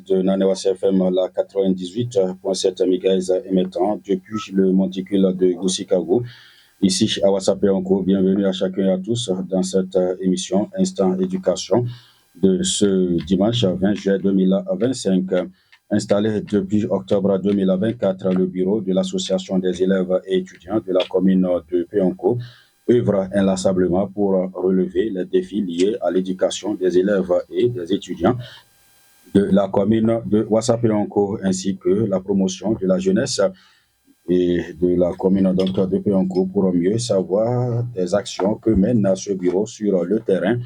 de Nanewas FM, la 98.7 MHz émettant depuis le monticule de Goussikago. Ici à Wassapeonko, bienvenue à chacun et à tous dans cette émission Instant Éducation de ce dimanche 20 juillet 2025. Installé depuis octobre 2024, le bureau de l'Association des élèves et étudiants de la commune de Peonko œuvre inlassablement pour relever les défis liés à l'éducation des élèves et des étudiants de la commune de Wassapeonko ainsi que la promotion de la jeunesse et de la commune de Peonko pour mieux savoir des actions que mène ce bureau sur le terrain.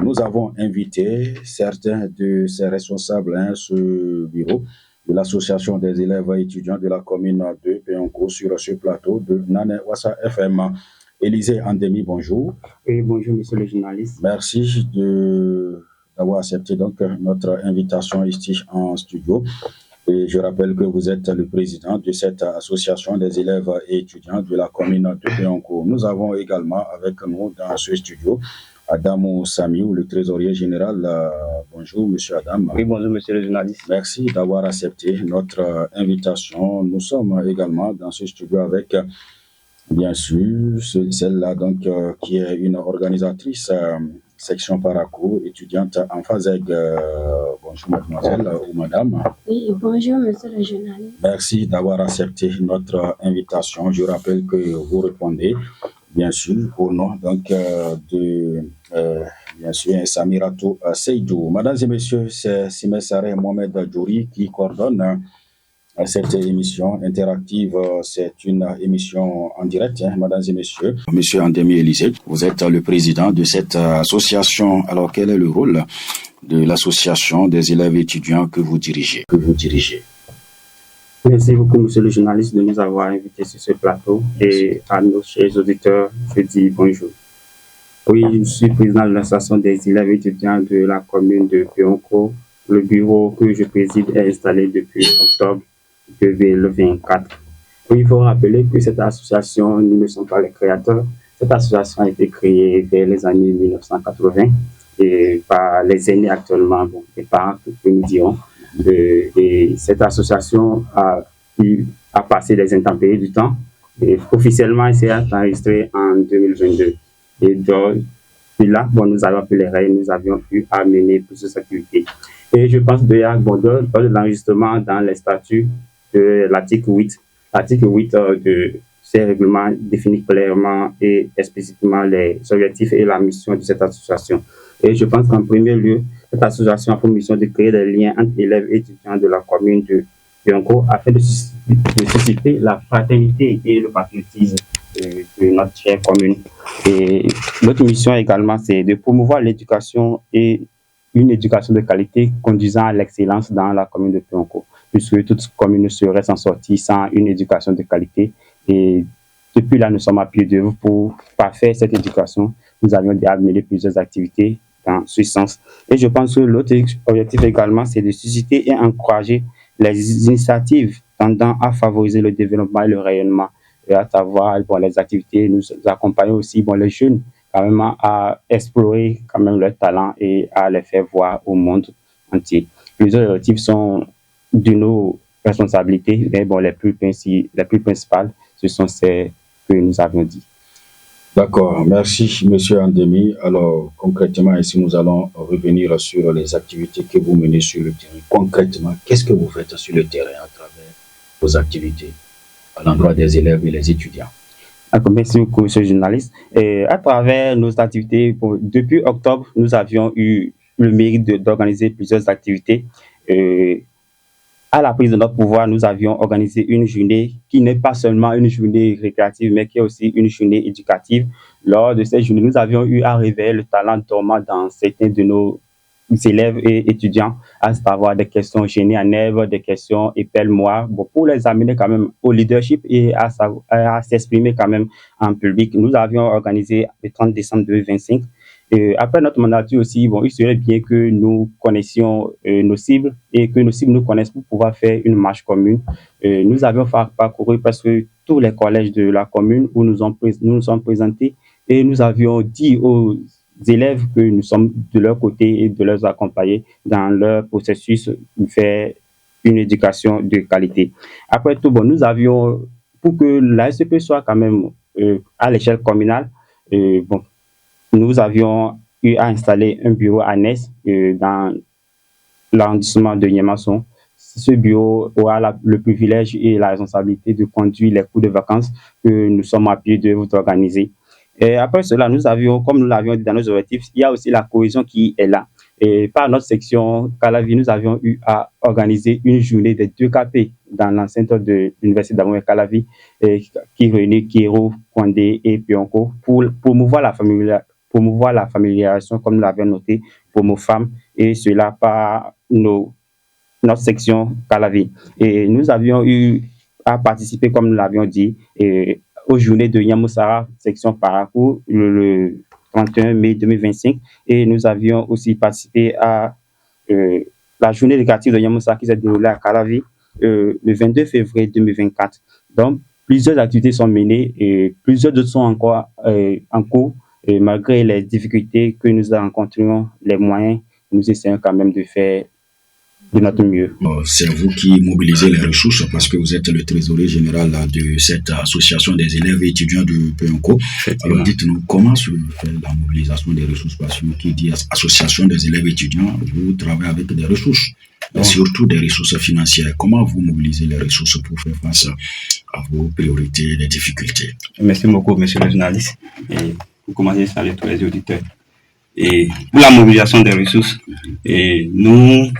Nous avons invité certains de ces responsables à ce bureau de l'Association des élèves et étudiants de la commune de Peonko sur ce plateau de Nanewas FM. Élisée Andemi, bonjour. Oui, bonjour, monsieur le journaliste. Merci d'avoir accepté donc notre invitation ici en studio. Et je rappelle que vous êtes le président de cette association des élèves et étudiants de la commune de Peonko. Nous avons également avec nous dans ce studio Adamou Samiou, le trésorier général. Bonjour, monsieur Adam. Oui, bonjour, monsieur le journaliste. Merci d'avoir accepté notre invitation. Nous sommes également dans ce studio avec, bien sûr, celle-là donc, qui est une organisatrice section Paracours, étudiante en FASEG. Bonjour mademoiselle ou madame. Oui, bonjour monsieur le journaliste. Merci d'avoir accepté notre invitation. Je rappelle que vous répondez bien sûr au nom donc, de bien sûr Samiratou Seydou. Mesdames et messieurs, c'est Simesare Mohamed Djouri qui coordonne cette émission interactive. C'est une émission en direct, mesdames et messieurs. Monsieur Andemi Élisée, vous êtes le président de cette association. Alors, quel est le rôle de l'association des élèves étudiants que vous dirigez? Merci beaucoup, monsieur le journaliste, de nous avoir invités sur ce plateau. Et à nos chers auditeurs, je dis bonjour. Oui, je suis président de l'association des élèves étudiants de la commune de Peonko. Le bureau que je préside est installé depuis octobre 2024. Oui, il faut rappeler que cette association, nous ne sommes pas les créateurs. Cette association a été créée vers les années 1980 et par les aînés actuellement, les parents que nous dirons. Et cette association a passé les intempéries du temps. Et officiellement, elle s'est enregistrée en 2022. Et depuis là, nous avons pris les règles, nous avions pu amener plusieurs activités. Et je pense d'ailleurs, lors de l'enregistrement dans les statuts de l'article 8, de ces règlements définit clairement et explicitement les objectifs et la mission de cette association. Et je pense qu'en premier lieu, cette association a pour mission de créer des liens entre élèves et étudiants de la commune de Peonko afin de susciter la fraternité et le patriotisme de notre chère commune. Et notre mission également, c'est de promouvoir l'éducation et une éducation de qualité conduisant à l'excellence dans la commune de Peonko, puisque toute commune ne serait s'en sortir sans une éducation de qualité. Et depuis là, nous sommes à pied d'œuvre pour parfaire cette éducation. Nous avions déjà mené plusieurs activités dans ce sens. Et je pense que l'autre objectif également, c'est de susciter et encourager les initiatives tendant à favoriser le développement et le rayonnement. Et à savoir, les activités, nous accompagnons aussi les jeunes quand même à explorer quand même leurs talents et à les faire voir au monde entier. Plusieurs objectifs sont de nos responsabilités, mais les plus principales, ce sont ces que nous avions dit. D'accord, merci monsieur Andemi. Alors concrètement, ici nous allons revenir sur les activités que vous menez sur le terrain. Concrètement, qu'est-ce que vous faites sur le terrain à travers vos activités à l'endroit des élèves et des étudiants? Merci beaucoup, monsieur le journaliste. Et à travers nos activités, depuis octobre, nous avions eu le mérite d'organiser plusieurs activités. À la prise de notre pouvoir, nous avions organisé une journée qui n'est pas seulement une journée récréative, mais qui est aussi une journée éducative. Lors de cette journée, nous avions eu à révéler le talent dormant dans certains de nos élèves et étudiants, à savoir des questions génie en herbe, des questions épelle-moi, pour les amener quand même au leadership et à s'exprimer quand même en public. Nous avions organisé le 30 décembre 2025. Après notre mandature aussi, il serait bien que nous connaissions nos cibles et que nos cibles nous connaissent pour pouvoir faire une marche commune. Nous avions parcouru presque tous les collèges de la commune où nous nous sommes présentés et nous avions dit aux élèves que nous sommes de leur côté et de les accompagner dans leur processus vers une éducation de qualité. Après tout, bon, nous avions, pour que la SCP soit quand même à l'échelle communale, bon, nous avions eu à installer un bureau annexe dans l'arrondissement de Niémasson. Ce bureau aura le privilège et la responsabilité de conduire les cours de vacances que nous sommes appuyés de vous organiser. Et après cela, nous avions, comme nous l'avions dit dans nos objectifs, il y a aussi la cohésion qui est là. Et par notre section Calavi, nous avions eu à organiser une journée des 2 KP dans l'enceinte de l'Université d'Amoué Calavi qui réunit Kiro, Kondé et Pionko pour promouvoir la familiarisation, comme nous l'avions noté, pour nos femmes, et cela par notre section Calavi. Et nous avions eu à participer, comme nous l'avions dit, aux journées de Yamoussara, section Parakou, le 31 mai 2025. Et nous avions aussi participé à la journée éducative de Yamoussara qui s'est déroulée à Calavi le 22 février 2024. Donc, plusieurs activités sont menées et plusieurs d'autres sont encore en cours. Et malgré les difficultés que nous rencontrons, les moyens, nous essayons quand même de faire de notre mieux. C'est vous qui mobilisez les ressources parce que vous êtes le trésorier général de cette association des élèves et étudiants de Pionko. Alors dites-nous comment se fait la mobilisation des ressources, parce que qui dit association des élèves et étudiants, vous travaillez avec des ressources, et surtout des ressources financières. Comment vous mobilisez les ressources pour faire face à vos priorités et les difficultés? Merci beaucoup, monsieur le journaliste. Et pour commencer, saluer tous les auditeurs. Et pour la mobilisation des ressources, nous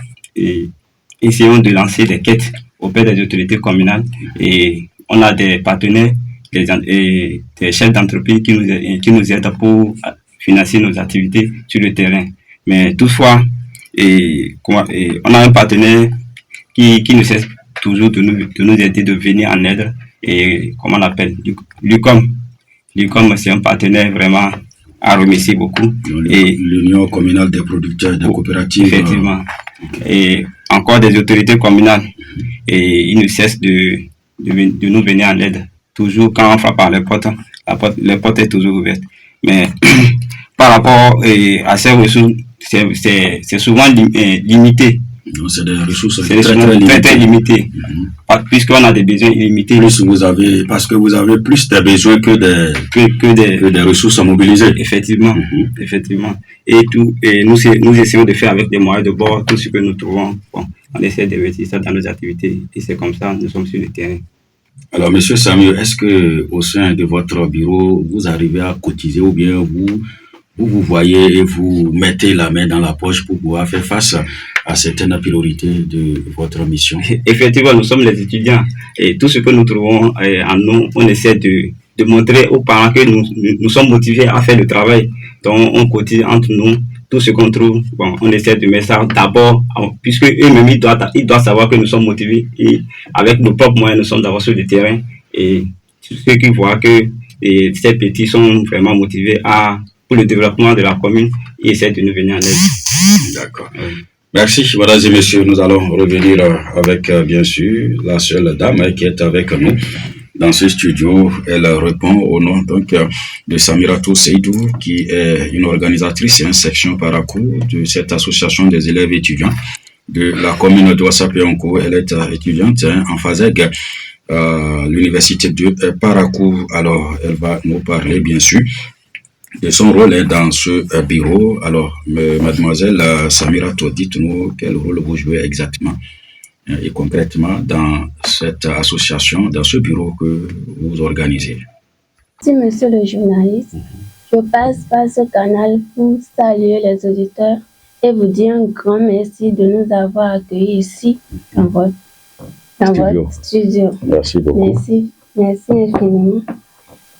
essayons de lancer des quêtes auprès des autorités communales, et on a des partenaires, des chefs d'entreprise qui nous aident pour financer nos activités sur le terrain. Mais toutefois, on a un partenaire qui nous cesse toujours de nous aider, de venir en aide, et comment on l'appelle, l'UCOM. L'UCOM, c'est un partenaire vraiment à remercier beaucoup. Et l'Union communale des producteurs de coopératives. Effectivement. Et encore des autorités communales. Et ils ne cessent de nous venir en aide. Toujours quand on frappe par les portes, la porte est toujours ouverte. Mais par rapport à ces ressources, c'est souvent limité. Donc c'est des ressources très limitées. Puisqu'on a des besoins illimités. Parce que vous avez plus de besoins que des ressources à mobiliser. Effectivement. Effectivement. Et nous essayons de faire avec des moyens de bord tout ce que nous trouvons. Bon, on essaie d'investir ça dans nos activités, et c'est comme ça nous sommes sur le terrain. Alors, monsieur Samuel, est-ce que au sein de votre bureau, vous arrivez à cotiser, ou bien vous voyez et vous mettez la main dans la poche pour pouvoir faire face à certaines priorités de votre mission? Effectivement, nous sommes les étudiants, et tout ce que nous trouvons en nous, on essaie de montrer aux parents que nous sommes motivés à faire le travail. Donc, on cotise entre nous. Tout ce qu'on trouve, bon, on essaie de mettre ça d'abord, puisque eux-mêmes, ils doivent savoir que nous sommes motivés, et avec nos propres moyens, nous sommes d'abord sur le terrain. Et ceux qui voient que ces petits sont vraiment motivés pour le développement de la commune, ils essaient de nous venir en aide. D'accord. Merci, mesdames et messieurs. Nous allons revenir avec, bien sûr, la seule dame qui est avec nous dans ce studio. Elle répond au nom donc de Samiratou Seydou, qui est une organisatrice et une section Parakou de cette association des élèves étudiants de la commune d'Ouassa-Pionko. Elle est étudiante en FASEG à l'université de Parakou. Alors, elle va nous parler, bien sûr, de son rôle dans ce bureau. Alors, mademoiselle Samiratou, dites-nous quel rôle vous jouez exactement et concrètement dans cette association, dans ce bureau que vous organisez. Merci, monsieur le journaliste. Je passe par ce canal pour saluer les auditeurs et vous dire un grand merci de nous avoir accueillis ici dans votre studio. Merci beaucoup. Merci infiniment.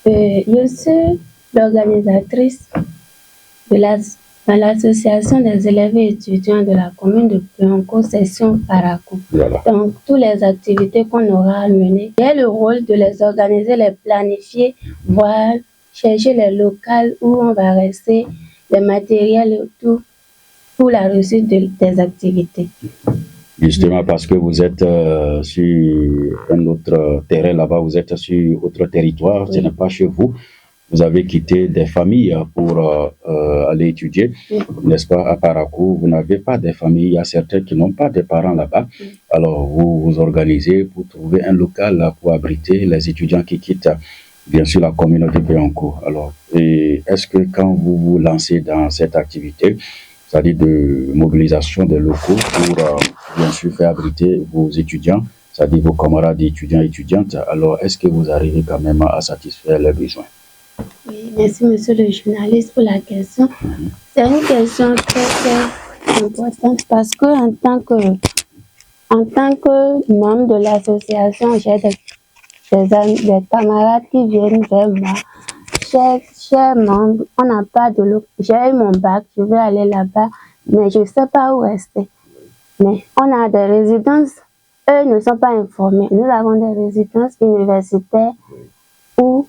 Je suis l'organisatrice dans l'association des élèves et étudiants de la commune de Pionko, section Parakou. Voilà. Donc, toutes les activités qu'on aura à mener, j'ai le rôle de les organiser, les planifier, voir, chercher les locales où on va rester, les matériels et tout, pour la réussite des activités. Justement, parce que vous êtes sur un autre terrain là-bas, vous êtes sur autre territoire, ce n'est pas chez vous. vous avez quitté des familles pour aller étudier, n'est-ce pas, à Parakou. Vous n'avez pas de famille, il y a certains qui n'ont pas de parents là-bas. Alors, vous vous organisez pour trouver un local pour abriter les étudiants qui quittent, bien sûr, la commune de Béancourt. Alors, est-ce que quand vous vous lancez dans cette activité, c'est-à-dire de mobilisation des locaux pour, bien sûr, faire abriter vos étudiants, c'est-à-dire vos camarades étudiants et étudiantes, alors est-ce que vous arrivez quand même à satisfaire leurs besoins? Oui, merci monsieur le journaliste pour la question. C'est une question très importante parce que en tant que membre de l'association, j'ai des camarades qui viennent vers moi. Chers membres, on n'a pas de l'eau. J'ai eu mon bac, je veux aller là-bas, mais je ne sais pas où rester. Mais on a des résidences, eux ne sont pas informés. Nous avons des résidences universitaires où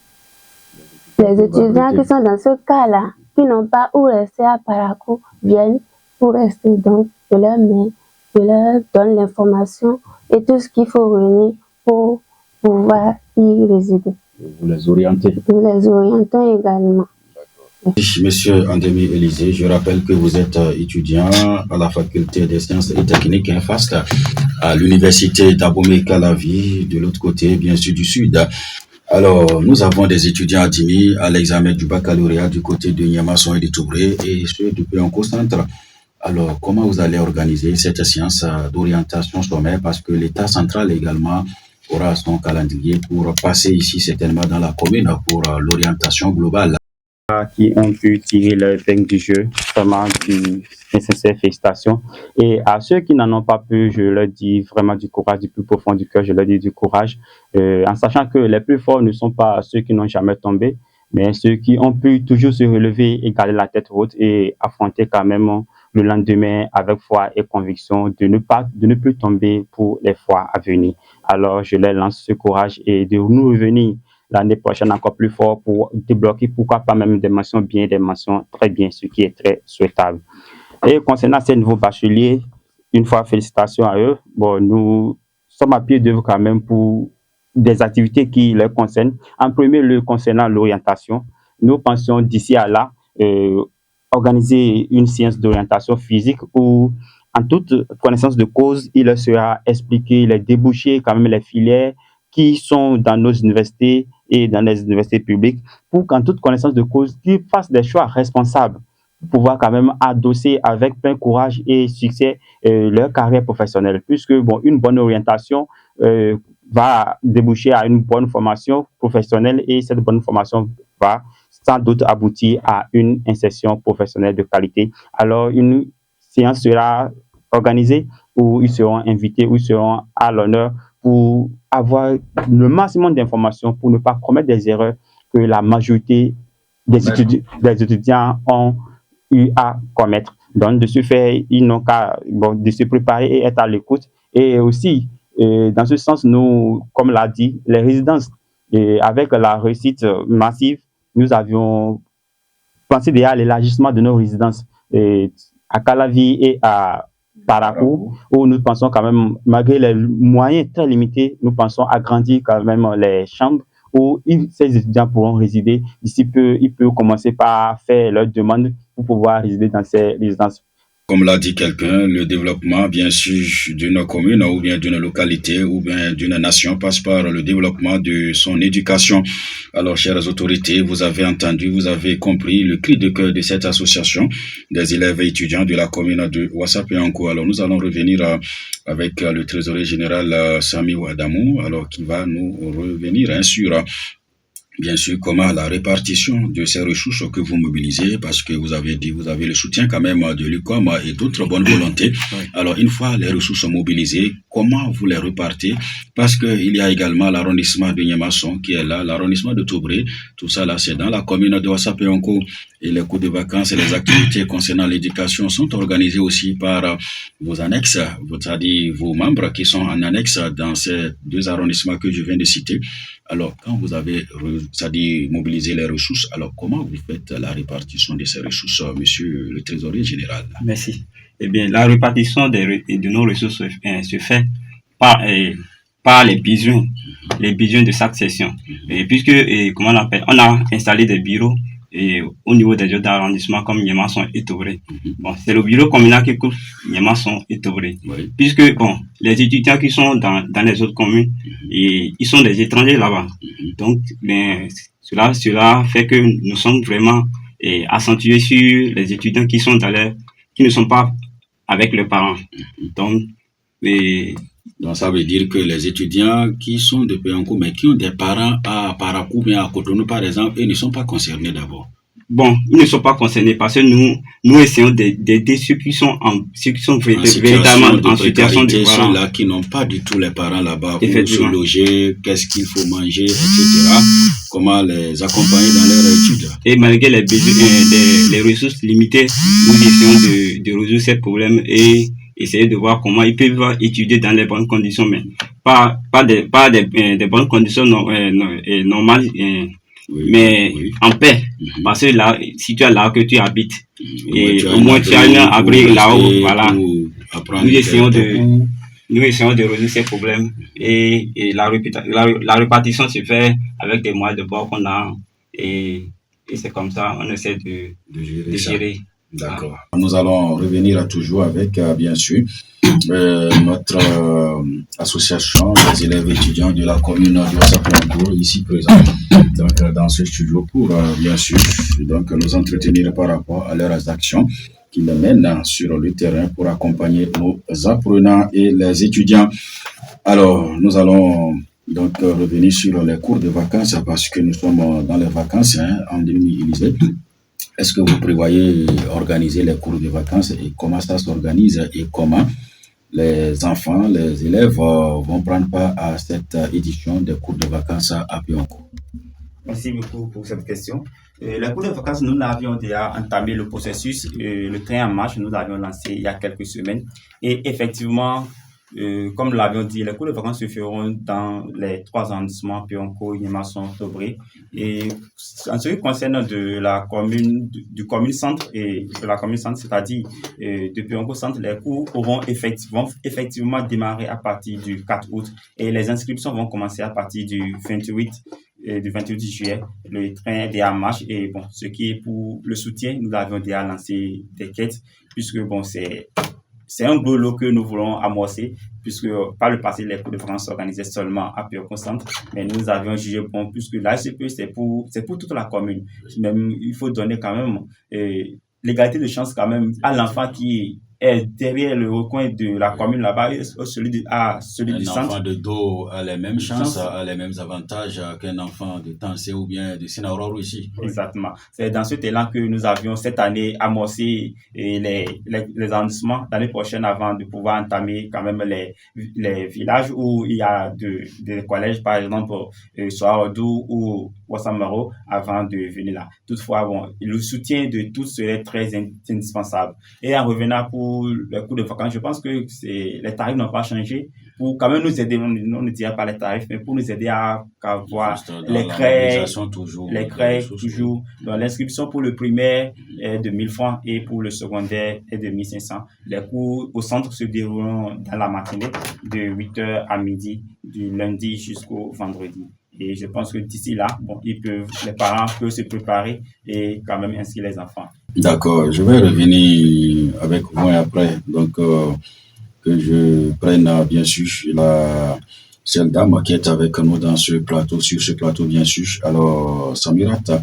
les étudiants qui sont dans ce cas-là, qui n'ont pas où rester à Parakou, viennent pour rester. Donc, je leur donne l'information et tout ce qu'il faut réunir pour pouvoir y résider. Vous les orientez? Nous les orientons également. Monsieur Andemi Élysée, je rappelle que vous êtes étudiant à la faculté des sciences et techniques FAST à l'université d'Abomey-Calavi, de l'autre côté, bien sûr, du sud. Alors, nous avons des étudiants admis à l'examen du baccalauréat du côté de Niamasson et de Toubré, et ce depuis un co-centre. Alors, comment vous allez organiser cette séance d'orientation sommaire? Parce que l'État central également aura son calendrier pour passer ici certainement dans la commune pour l'orientation globale. Qui ont pu tirer leur épingle du jeu, vraiment du sincères félicitations. Et à ceux qui n'en ont pas pu, je leur dis vraiment du courage, du plus profond du cœur, je leur dis du courage, en sachant que les plus forts ne sont pas ceux qui n'ont jamais tombé, mais ceux qui ont pu toujours se relever et garder la tête haute et affronter quand même le lendemain avec foi et conviction de ne plus tomber pour les fois à venir. Alors je leur lance ce courage et de nous revenir l'année prochaine encore plus fort pour débloquer, pourquoi pas même des mentions bien, des mentions très bien, ce qui est très souhaitable. Et concernant ces nouveaux bacheliers, une fois félicitations à eux, bon, nous sommes à pied d'œuvre quand même pour des activités qui les concernent. En premier lieu, concernant l'orientation, nous pensions d'ici à là organiser une séance d'orientation physique où, en toute connaissance de cause, il leur sera expliqué les débouchés, quand même les filières qui sont dans nos universités et dans les universités publiques, pour qu'en toute connaissance de cause, qu'ils fassent des choix responsables, pour pouvoir quand même adosser avec plein courage et succès leur carrière professionnelle, puisque bon, une bonne orientation va déboucher à une bonne formation professionnelle et cette bonne formation va sans doute aboutir à une insertion professionnelle de qualité. Alors, une séance sera organisée où ils seront invités, où ils seront à l'honneur pour avoir le maximum d'informations, pour ne pas commettre des erreurs que la majorité des étudiants ont eu à commettre. Donc, de ce fait, ils n'ont qu'à de se préparer et être à l'écoute. Et aussi, dans ce sens, nous, comme l'a dit, les résidences, avec la réussite massive, nous avions pensé déjà à l'élargissement de nos résidences à Calavi et à Parakou, où nous pensons quand même, malgré les moyens très limités, nous pensons agrandir quand même les chambres où ces étudiants pourront résider. D'ici peu, ils peuvent commencer par faire leurs demandes pour pouvoir résider dans ces résidences. Comme l'a dit quelqu'un, le développement, bien sûr, d'une commune ou bien d'une localité ou bien d'une nation passe par le développement de son éducation. Alors, chères autorités, vous avez entendu, vous avez compris le cri de cœur de cette association des élèves et étudiants de la commune de Ouassapéanco. Alors, nous allons revenir avec le trésorier général Sami Ouadamou, alors qui va nous revenir sur bien sûr, comment la répartition de ces ressources que vous mobilisez, parce que vous avez dit, vous avez le soutien quand même de l'UQAM et d'autres bonnes volontés. Alors, une fois les ressources mobilisées, comment vous les repartez? Parce qu'il y a également l'arrondissement de Niamasson qui est là, l'arrondissement de Toubré, tout ça là, c'est dans la commune de Ouassapéanco. Et les cours de vacances et les activités concernant l'éducation sont organisées aussi par vos annexes, c'est-à-dire vos membres qui sont en annexe dans ces deux arrondissements que je viens de citer. Alors, quand vous avez, c'est-à-dire mobilisé les ressources, alors comment vous faites la répartition de ces ressources, monsieur le trésorier général? Merci. Eh bien, la répartition de nos ressources se fait par par les besoins de chaque section. Et puisque, comment on appelle, on a installé des bureaux au niveau des autres arrondissements comme Niémasson et Tobré. Bon, c'est le bureau communal qui couvre Niémasson et Tobré. Oui. Puisque, bon, les étudiants qui sont dans les autres communes, ils sont des étrangers là-bas. Donc, cela fait que nous sommes vraiment accentués sur les étudiants qui ne sont pas avec leurs parents. Donc, ça veut dire que les étudiants qui sont de Péonko, mais qui ont des parents à Parakou, bien à Cotonou, par exemple, ils ne sont pas concernés d'abord. Bon, ils ne sont pas concernés parce que nous essayons d'aider ceux qui sont véritablement en situation de voilà. Ceux-là qui n'ont pas du tout les parents là-bas pour se loger, qu'est-ce qu'il faut manger, etc. Comment les accompagner dans leurs études. Et malgré les besoins, les ressources limitées, nous essayons de résoudre ces problèmes et essayer de voir comment ils peuvent étudier dans les bonnes conditions, mais pas des bonnes conditions normales. Mais en paix, parce que là, si tu es là que tu habites, et au moins tu as un abri là-haut, voilà. Nous essayons de résoudre ces problèmes et la répartition se fait avec des moyens de bord qu'on a et c'est comme ça on essaie de gérer. D'accord. Nous allons revenir toujours avec, bien sûr, notre association des élèves étudiants de la commune de Ouassapéonko, ici présent donc, dans ce studio pour, bien sûr, donc, nous entretenir par rapport à leurs actions qu'ils mènent sur le terrain pour accompagner nos apprenants et les étudiants. Alors, nous allons donc revenir sur les cours de vacances parce que nous sommes dans les vacances en demi-Élysée. Est-ce que vous prévoyez organiser les cours de vacances et comment ça s'organise et comment les enfants, les élèves vont prendre part à cette édition des cours de vacances à Péonko? Merci beaucoup pour cette question. Les cours de vacances, nous avions déjà entamé le processus. Le train en marche, nous l'avions lancé il y a quelques semaines. Et effectivement, comme nous l'avions dit, les cours de vacances se feront dans les 3 arrondissements, Péonko, Niémasson, Tobré. Et en ce qui concerne du commune centre et de la commune centre, c'est-à-dire de Péonko centre, les cours vont effectivement démarrer à partir du 4 août et les inscriptions vont commencer à partir du 28 juillet. Le train est déjà en marche et bon, ce qui est pour le soutien, nous avions déjà lancé des quêtes puisque bon, c'est un gros lot que nous voulons amorcer, puisque par le passé, les cours de vacances s'organisaient seulement à Péonko centre, mais nous avions jugé bon, puisque l'ASCP, c'est pour toute la commune. Même, il faut donner quand même l'égalité de chance quand même à l'enfant qui est derrière le recoin de la commune là-bas, celui du centre. Un enfant de dos a les mêmes chances, a les mêmes avantages qu'un enfant de Tansé ou bien de Sinaororo ici. Exactement. C'est dans cet élan que nous avions cette année amorcé les arrondissements l'année prochaine avant de pouvoir entamer quand même les villages où il y a des collèges, par exemple, Soarodou ou Wassamaro avant de venir là. Toutefois, bon, le soutien de tous serait très indispensable. Et en revenant pour le cours de vacances, je pense que les tarifs n'ont pas changé. Pour quand même nous aider, on ne dira pas les tarifs, mais pour nous aider à avoir les crèches toujours. Donc, l'inscription pour le primaire est de 1000 francs et pour le secondaire est de 1500. Les cours au centre se dérouleront dans la matinée de 8h à midi, du lundi jusqu'au vendredi. Et je pense que d'ici là, bon, les parents peuvent se préparer et quand même inscrire les enfants. D'accord, je vais revenir avec vous après. Donc, que je prenne bien sûr celle dame qui est avec nous sur ce plateau, bien sûr. Alors, Samirat,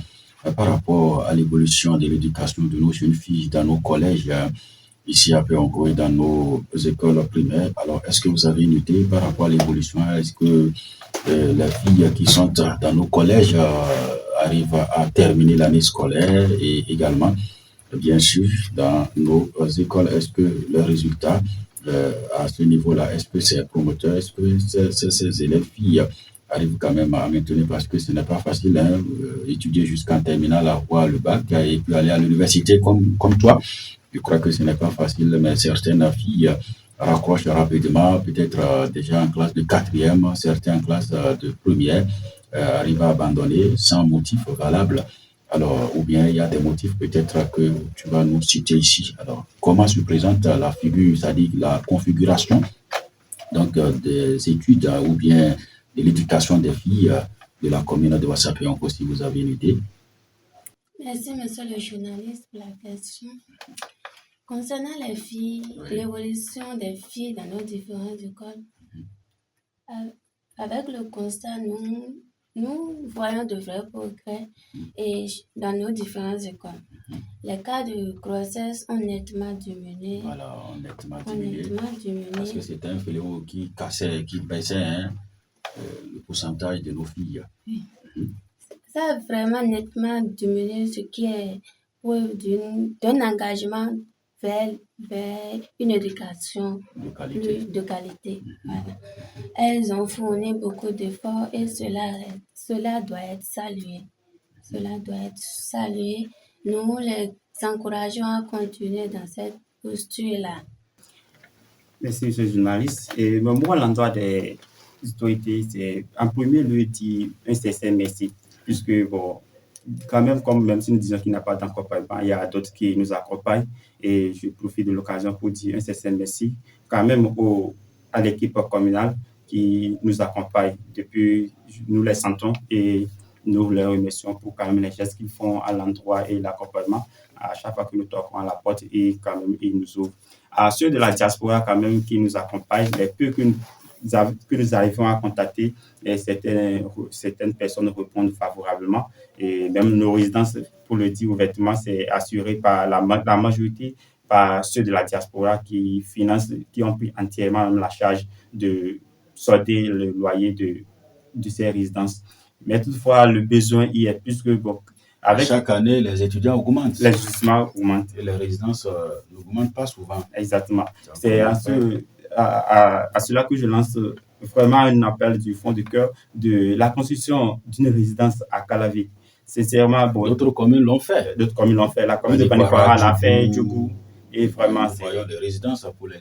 par rapport à l'évolution de l'éducation de nos jeunes filles dans nos collèges, ici à Péonko et dans nos écoles primaires, alors est-ce que vous avez une idée par rapport à l'évolution? Est-ce que les filles qui sont dans nos collèges arrivent à terminer l'année scolaire et également, bien sûr, dans nos écoles, est-ce que les résultats à ce niveau-là, est-ce que c'est promoteur, est-ce que ces élèves filles arrivent quand même à maintenir, parce que ce n'est pas facile étudier jusqu'en terminale, avoir le bac et puis aller à l'université comme toi. Je crois que ce n'est pas facile, mais certaines filles raccrochent rapidement, peut-être déjà en classe de 4e, certains en classe de première, arrivent à abandonner sans motif valable. Alors, ou bien il y a des motifs peut-être que tu vas nous citer ici. Alors, comment se présente la figure, c'est-à-dire la configuration donc des études ou bien de l'éducation des filles de la commune de Ouassapéonko, si vous avez une idée. Merci, monsieur le journaliste, pour la question. Concernant les filles, l'évolution des filles dans nos différentes écoles, avec le constat, nous voyons de vrais progrès et dans nos différentes écoles. Les cas de grossesse ont nettement diminué. Voilà, ont nettement diminué. Parce que c'était un fléau qui baissait le pourcentage de nos filles. Oui. Ça a vraiment nettement diminué, ce qui est preuve d'un engagement vers une éducation de qualité. Voilà. Elles ont fourni beaucoup d'efforts et cela doit être salué. Cela doit être salué. Nous les encourageons à continuer dans cette posture-là. Merci, monsieur le journaliste. Et moi, à l'endroit des autorités, c'est en premier lieu dire un sincère merci, puisque, bon, quand même, même si nous disons qu'il n'y a pas d'accompagnement, il y a d'autres qui nous accompagnent. Et je profite de l'occasion pour dire un sincère merci, quand même, à l'équipe communale qui nous accompagne depuis, nous les sentons et nous les remercions pour quand même les gestes qu'ils font à l'endroit et l'accompagnement à chaque fois que nous toquons à la porte et quand même ils nous ouvrent. À ceux de la diaspora quand même qui nous accompagnent, les peu que nous arrivons à contacter, et certaines personnes répondent favorablement et même nos résidences, pour le dire ouvertement, c'est assuré par la majorité par ceux de la diaspora qui ont pris entièrement la charge de solder le loyer de ces résidences. Mais toutefois, le besoin y est plus que bon. Chaque année, les étudiants augmentent. Les étudiants augmentent. Et les résidences n'augmentent pas souvent. Exactement. C'est à cela que je lance vraiment un appel du fond du cœur de la construction d'une résidence à Calavi. Sincèrement, bon. D'autres communes l'ont fait. La commune de Banipara l'a fait, Djougou. Et vraiment, nous voyons des résidences pour les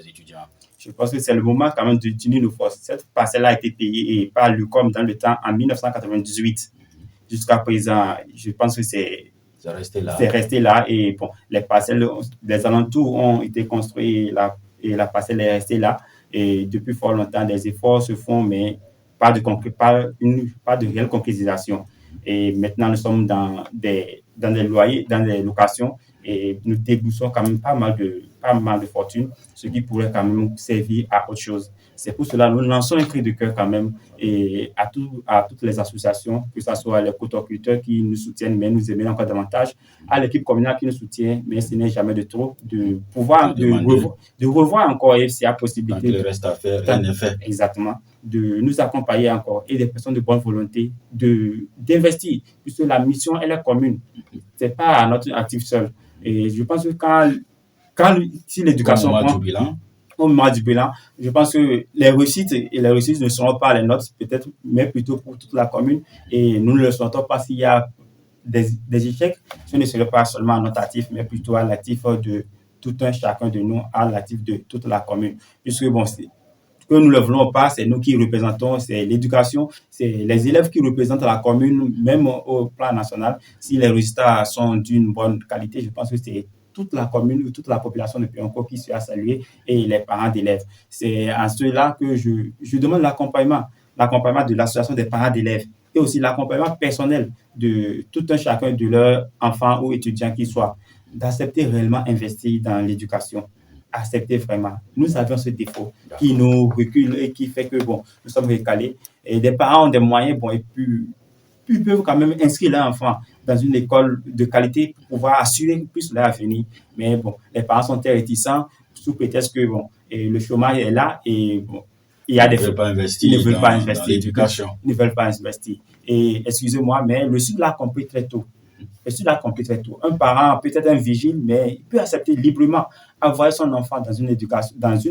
étudiants. Je pense que c'est le moment quand même de tenir nos forces. Cette parcelle a été payée par l'UQOM dans le temps en 1998. Jusqu'à présent, je pense que c'est resté là. Et bon, les parcelles, les alentours ont été construits et la parcelle est restée là. Et depuis fort longtemps, des efforts se font, mais pas de réelle concrétisation. Et maintenant, nous sommes dans des loyers, dans des locations, et nous déboursons quand même pas mal de fortune, ce qui pourrait quand même servir à autre chose. C'est pour cela que nous lançons un cri de cœur quand même et à toutes les associations, que ce soit les cotoculteurs qui nous soutiennent, mais nous aimons encore davantage, à l'équipe communale qui nous soutient, mais ce n'est jamais de trop, de pouvoir de revoir encore s'il y a possibilité. Quand il reste à faire, rien n'est fait. Exactement. De nous accompagner encore et des personnes de bonne volonté d'investir, puisque la mission, elle est commune. Ce n'est pas notre actif seul. Et je pense que si l'éducation au moment du bilan, je pense que les réussites ne seront pas les nôtres, peut-être, mais plutôt pour toute la commune. Et nous ne le souhaitons pas s'il y a des échecs, ce ne serait pas seulement à notre actif, mais plutôt à l'actif de tout un chacun de nous, à l'actif de toute la commune. Puisque, bon, que nous ne le voulons pas, c'est nous qui représentons, c'est l'éducation, c'est les élèves qui représentent la commune, même au plan national. Si les résultats sont d'une bonne qualité, je pense que c'est toute la commune ou toute la population de Pionko qui sera saluée et les parents d'élèves. C'est à cela que je demande l'accompagnement de l'association des parents d'élèves et aussi l'accompagnement personnel de tout un chacun de leurs enfants ou étudiants qui soient, d'accepter réellement investir dans l'éducation. Accepter vraiment. Nous avions ce défaut qui nous recule et qui fait que, bon, nous sommes recalés. Et des parents ont des moyens, bon, et puis peuvent quand même inscrire leurs enfants dans une école de qualité pour pouvoir assurer plus leur avenir. Mais bon, les parents sont très réticents sous prétexte que, bon, et le chômage est là et, bon, il y a des... Ils ne veulent pas investir dans l'éducation. Ils ne veulent pas investir. Et, excusez-moi, mais le Sud l'a compris très tôt. Un parent, peut-être un vigile, mais il peut accepter librement envoyer son enfant dans une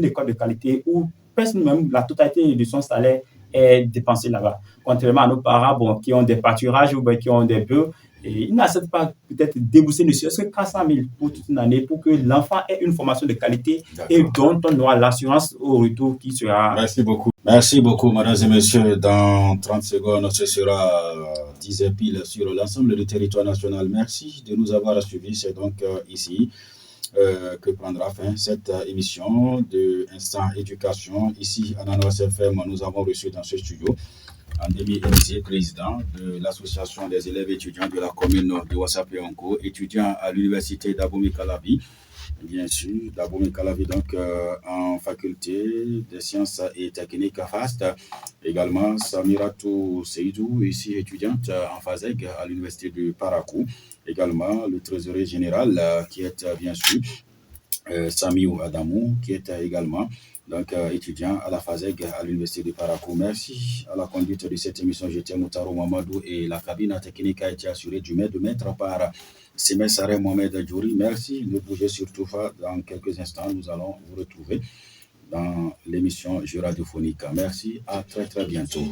école de qualité où presque même la totalité de son salaire est dépensé là-bas. Contrairement à nos parents, bon, qui ont des pâturages ou qui ont des bœufs, et ils n'acceptent pas peut-être débourser ne serait-ce que 400 000 pour toute une année pour que l'enfant ait une formation de qualité et dont on aura l'assurance au retour qui sera... Merci beaucoup, mesdames et messieurs. Dans 30 secondes, ce sera 10 piles sur l'ensemble du territoire national. Merci de nous avoir suivis. C'est donc ici que prendra fin cette émission de Instant Éducation. Ici, à Nanos FM, nous avons reçu dans ce studio Andemi Elisée, président de l'association des élèves étudiants de la commune de Wassapé-Onko, étudiant à l'université d'Abomey-Calavi. Bien sûr, d'Abomey-Calavi, donc en faculté des sciences et techniques à FAST. Également, Samiratou Seydou, ici étudiante en FASEG à l'université de Parakou. Également, le trésorier général qui est bien sûr Samiou Adamou, qui est également donc, étudiant à la FASEG à l'université de Parakou. Merci à la conduite de cette émission. J'étais Moutaro Mamadou et la cabine technique a été assurée du maître par Simé Saré Mohamed Djouri. Merci. Ne bougez surtout pas. Dans quelques instants, nous allons vous retrouver dans l'émission Jeu radiophonique. Merci. À très, très bientôt.